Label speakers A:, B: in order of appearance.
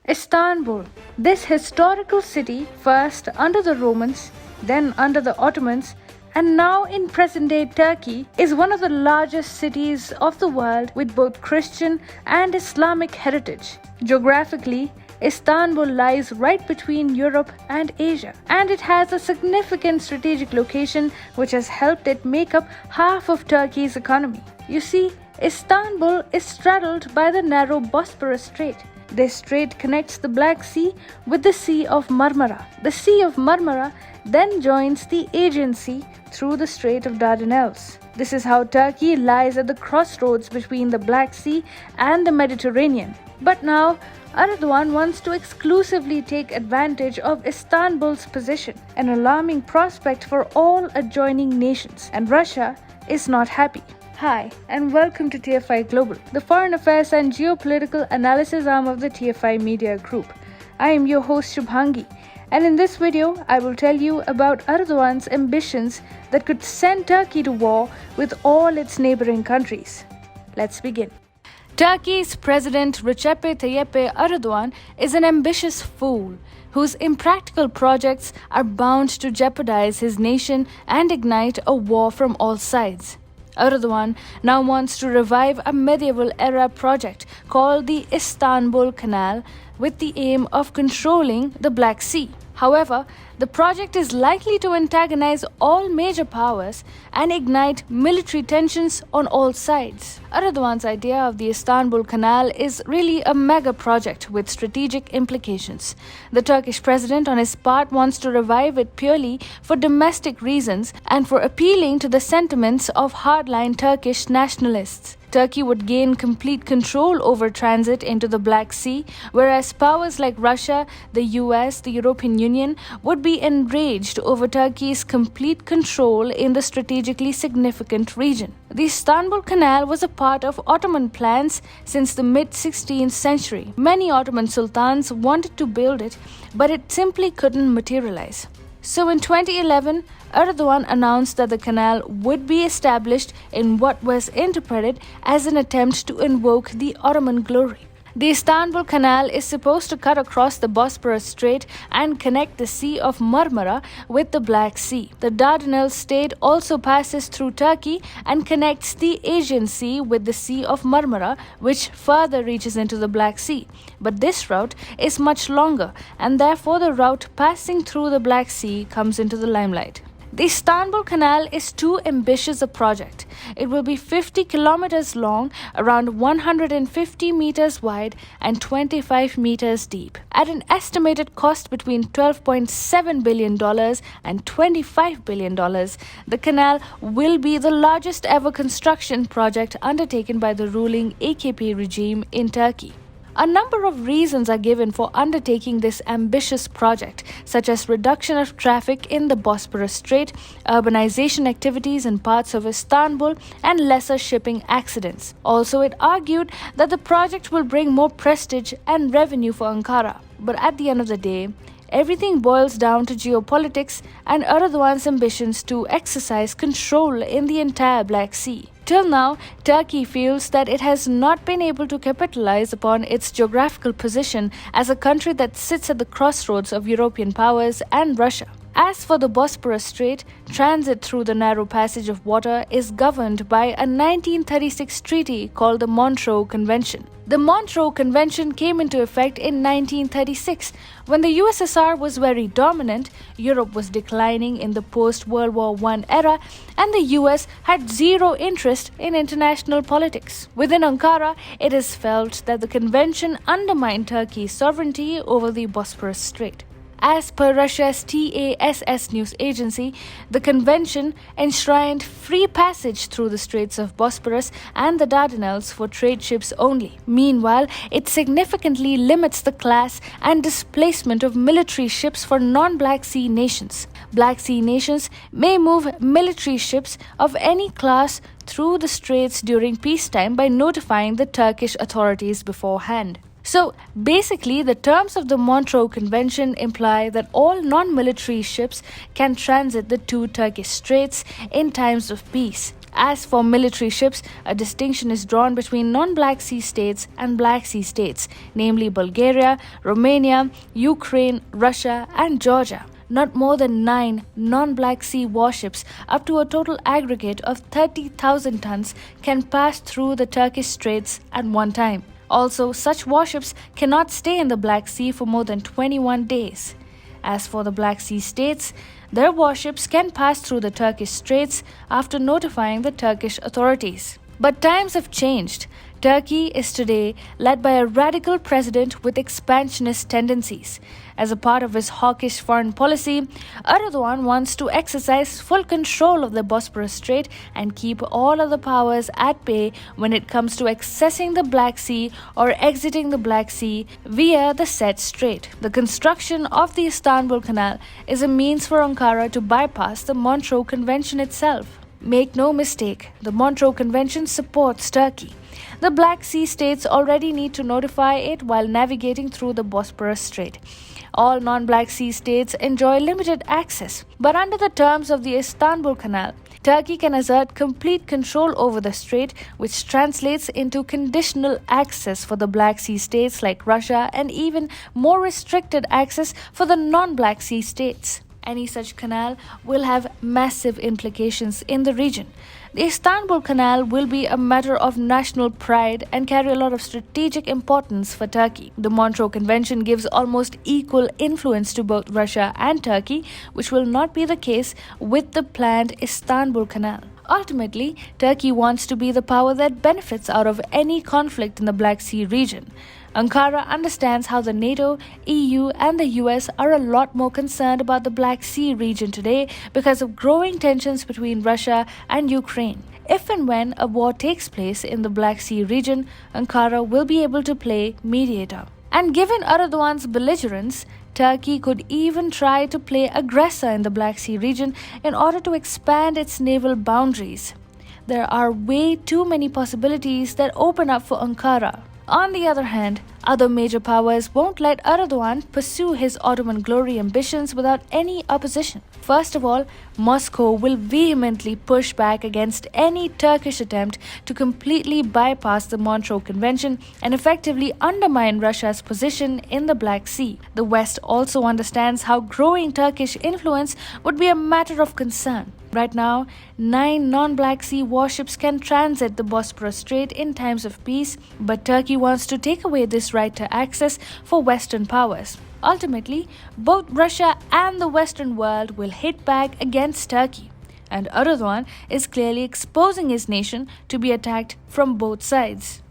A: Istanbul. This historical city, first under the Romans, then under the Ottomans, and now in present-day Turkey, is one of the largest cities of the world with both Christian and Islamic heritage. Geographically, Istanbul lies right between Europe and Asia, and it has a significant strategic location which has helped it make up half of Turkey's economy. You see, Istanbul is straddled by the narrow Bosporus Strait. This strait connects the Black Sea with the Sea of Marmara. The Sea of Marmara then joins the Aegean Sea through the Strait of Dardanelles. This is how Turkey lies at the crossroads between the Black Sea and the Mediterranean. But now, Erdogan wants to exclusively take advantage of Istanbul's position, an alarming prospect for all adjoining nations, and Russia is not happy. Hi, and welcome to TFI Global, the foreign affairs and geopolitical analysis arm of the TFI Media Group. I am your host Shubhangi, and in this video, I will tell you about Erdogan's ambitions that could send Turkey to war with all its neighboring countries. Let's begin. Turkey's President Recep Tayyip Erdogan is an ambitious fool whose impractical projects are bound to jeopardize his nation and ignite a war from all sides. Erdogan now wants to revive a medieval-era project called the Istanbul Canal with the aim of controlling the Black Sea. However, the project is likely to antagonize all major powers and ignite military tensions on all sides. Erdogan's idea of the Istanbul Canal is really a mega project with strategic implications. The Turkish president, on his part, wants to revive it purely for domestic reasons and for appealing to the sentiments of hardline Turkish nationalists. Turkey would gain complete control over transit into the Black Sea, whereas powers like Russia, the US, the European Union would be enraged over Turkey's complete control in the strategically significant region. The Istanbul Canal was a part of Ottoman plans since the mid-16th century. Many Ottoman Sultans wanted to build it, but it simply couldn't materialize. So in 2011, Erdogan announced that the canal would be established in what was interpreted as an attempt to invoke the Ottoman glory. The Istanbul Canal is supposed to cut across the Bosporus Strait and connect the Sea of Marmara with the Black Sea. The Dardanelles Strait also passes through Turkey and connects the Aegean Sea with the Sea of Marmara, which further reaches into the Black Sea. But this route is much longer, and therefore the route passing through the Black Sea comes into the limelight. The Istanbul Canal is too ambitious a project. It will be 50 kilometers long, around 150 meters wide, and 25 meters deep. At an estimated cost between $12.7 billion and $25 billion, the canal will be the largest ever construction project undertaken by the ruling AKP regime in Turkey. A number of reasons are given for undertaking this ambitious project, such as reduction of traffic in the Bosporus Strait, urbanization activities in parts of Istanbul, and lesser shipping accidents. Also, it argued that the project will bring more prestige and revenue for Ankara. But at the end of the day, everything boils down to geopolitics and Erdogan's ambitions to exercise control in the entire Black Sea. Till now, Turkey feels that it has not been able to capitalize upon its geographical position as a country that sits at the crossroads of European powers and Russia. As for the Bosporus Strait, transit through the narrow passage of water is governed by a 1936 treaty called the Montreux Convention. The Montreux Convention came into effect in 1936. When the USSR was very dominant, Europe was declining in the post-World War I era, and the US had zero interest in international politics. Within Ankara, it is felt that the convention undermined Turkey's sovereignty over the Bosporus Strait. As per Russia's TASS news agency, the convention enshrined free passage through the Straits of Bosporus and the Dardanelles for trade ships only. Meanwhile, it significantly limits the class and displacement of military ships for non-Black Sea nations. Black Sea nations may move military ships of any class through the straits during peacetime by notifying the Turkish authorities beforehand. So basically, the terms of the Montreux Convention imply that all non-military ships can transit the two Turkish straits in times of peace. As for military ships, a distinction is drawn between non-Black Sea states and Black Sea states, namely Bulgaria, Romania, Ukraine, Russia, and Georgia. Not more than 9 non-Black Sea warships, up to a total aggregate of 30,000 tons, can pass through the Turkish straits at one time. Also, such warships cannot stay in the Black Sea for more than 21 days. As for the Black Sea states, their warships can pass through the Turkish straits after notifying the Turkish authorities. But times have changed. Turkey is today led by a radical president with expansionist tendencies. As a part of his hawkish foreign policy, Erdogan wants to exercise full control of the Bosporus Strait and keep all other powers at bay when it comes to accessing the Black Sea or exiting the Black Sea via the said strait. The construction of the Istanbul Canal is a means for Ankara to bypass the Montreux Convention itself. Make no mistake, the Montreux Convention supports Turkey. The Black Sea states already need to notify it while navigating through the Bosporus Strait. All non-Black Sea states enjoy limited access, but under the terms of the Istanbul Canal, Turkey can assert complete control over the strait, which translates into conditional access for the Black Sea states like Russia and even more restricted access for the non-Black Sea states. Any such canal will have massive implications in the region. The Istanbul Canal will be a matter of national pride and carry a lot of strategic importance for Turkey. The Montreux Convention gives almost equal influence to both Russia and Turkey, which will not be the case with the planned Istanbul Canal. Ultimately, Turkey wants to be the power that benefits out of any conflict in the Black Sea region. Ankara understands how the NATO, EU, and the US are a lot more concerned about the Black Sea region today because of growing tensions between Russia and Ukraine. If and when a war takes place in the Black Sea region, Ankara will be able to play mediator. And given Erdogan's belligerence, Turkey could even try to play aggressor in the Black Sea region in order to expand its naval boundaries. There are way too many possibilities that open up for Ankara. On the other hand, other major powers won't let Erdogan pursue his Ottoman glory ambitions without any opposition. First of all, Moscow will vehemently push back against any Turkish attempt to completely bypass the Montreux Convention and effectively undermine Russia's position in the Black Sea. The West also understands how growing Turkish influence would be a matter of concern. Right now, 9 non-Black Sea warships can transit the Bosporus Strait in times of peace, but Turkey wants to take away this right to access for Western powers. Ultimately, both Russia and the Western world will hit back against Turkey, and Erdogan is clearly exposing his nation to be attacked from both sides.